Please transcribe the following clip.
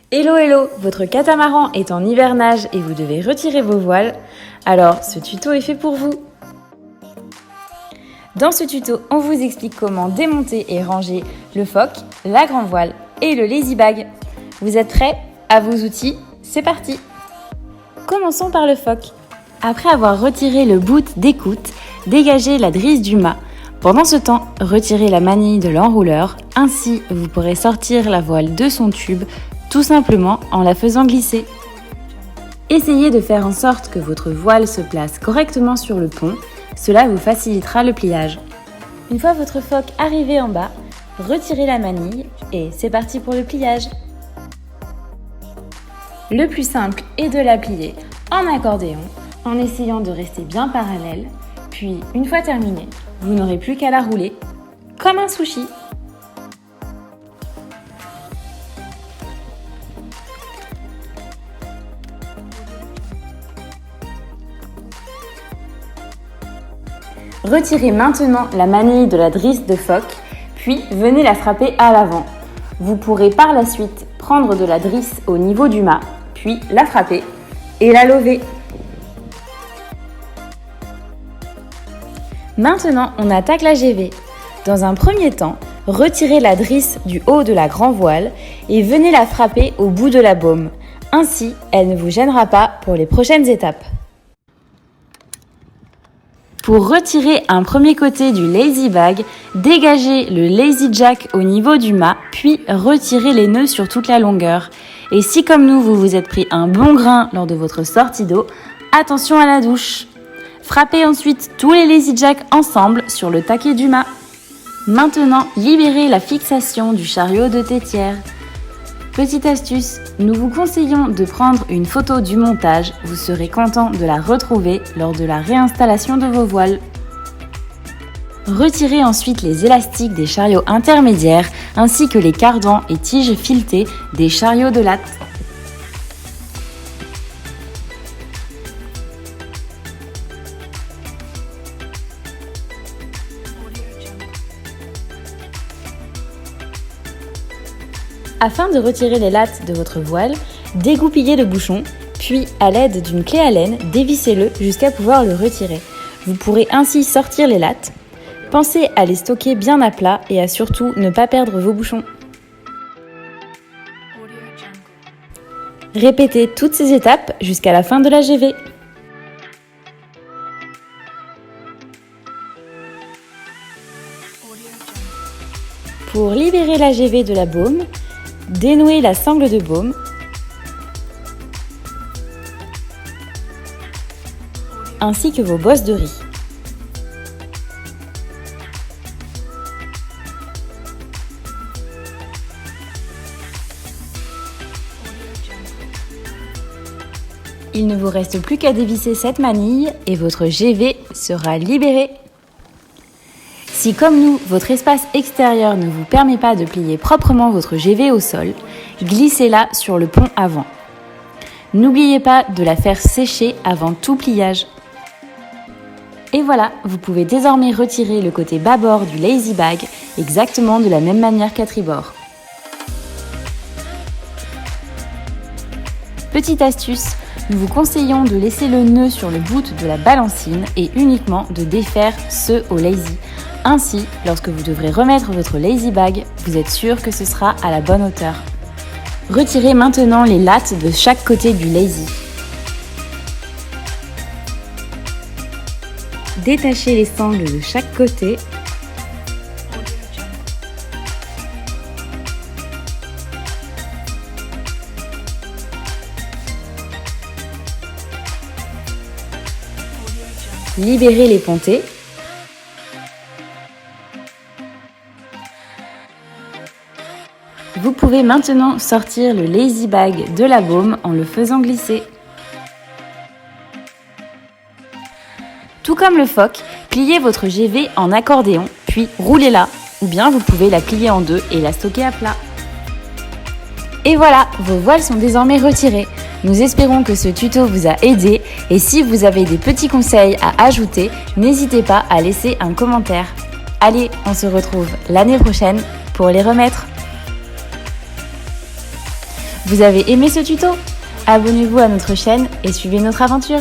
Hello hello, votre catamaran est en hivernage et vous devez retirer vos voiles, alors ce tuto est fait pour vous. Dans ce tuto, on vous explique comment démonter et ranger le foc, la grande voile et le lazy bag. Vous êtes prêts? À vos outils, c'est parti! Commençons par le foc. Après avoir retiré le bout d'écoute, dégagez la drisse du mât. Pendant ce temps, retirez la manille de l'enrouleur, ainsi vous pourrez sortir la voile de son tube tout simplement en la faisant glisser. Essayez de faire en sorte que votre voile se place correctement sur le pont, cela vous facilitera le pliage. Une fois votre foc arrivé en bas, retirez la manille et c'est parti pour le pliage. Le plus simple est de la plier en accordéon, en essayant de rester bien parallèle, puis une fois terminé, vous n'aurez plus qu'à la rouler, comme un sushi. Retirez maintenant la manille de la drisse de foc, puis venez la frapper à l'avant. Vous pourrez par la suite prendre de la drisse au niveau du mât, puis la frapper et la lever. Maintenant, on attaque la GV. Dans un premier temps, retirez la drisse du haut de la grand voile et venez la frapper au bout de la baume. Ainsi, elle ne vous gênera pas pour les prochaines étapes. Pour retirer un premier côté du lazy bag, dégagez le lazy jack au niveau du mât, puis retirez les nœuds sur toute la longueur. Et si comme nous, vous vous êtes pris un bon grain lors de votre sortie d'eau, attention à la douche. Frappez ensuite tous les lazy jacks ensemble sur le taquet du mât. Maintenant, libérez la fixation du chariot de tétière. Petite astuce, nous vous conseillons de prendre une photo du montage, vous serez content de la retrouver lors de la réinstallation de vos voiles. Retirez ensuite les élastiques des chariots intermédiaires ainsi que les cardans et tiges filetées des chariots de latte. Afin de retirer les lattes de votre voile, dégoupillez le bouchon, puis à l'aide d'une clé Allen, dévissez-le jusqu'à pouvoir le retirer. Vous pourrez ainsi sortir les lattes. Pensez à les stocker bien à plat et à surtout ne pas perdre vos bouchons. Répétez toutes ces étapes jusqu'à la fin de la GV. Pour libérer la GV de la baume, dénouez la sangle de baume. Ainsi que vos bosses de riz. Il ne vous reste plus qu'à dévisser cette manille et votre GV sera libéré. Si comme nous, votre espace extérieur ne vous permet pas de plier proprement votre GV au sol, glissez-la sur le pont avant. N'oubliez pas de la faire sécher avant tout pliage. Et voilà, vous pouvez désormais retirer le côté bâbord du lazy bag exactement de la même manière qu'à tribord. Petite astuce, nous vous conseillons de laisser le nœud sur le bout de la balancine et uniquement de défaire ceux au lazy. Ainsi, lorsque vous devrez remettre votre lazy bag, vous êtes sûr que ce sera à la bonne hauteur. Retirez maintenant les lattes de chaque côté du lazy. Détachez les sangles de chaque côté. Libérez les pontées. Vous pouvez maintenant sortir le lazy bag de la baume en le faisant glisser. Tout comme le foc, pliez votre GV en accordéon, puis roulez-la, ou bien vous pouvez la plier en deux et la stocker à plat. Et voilà, vos voiles sont désormais retirées. Nous espérons que ce tuto vous a aidé et si vous avez des petits conseils à ajouter, n'hésitez pas à laisser un commentaire. Allez, on se retrouve l'année prochaine pour les remettre. Vous avez aimé ce tuto? Abonnez-vous à notre chaîne et suivez notre aventure.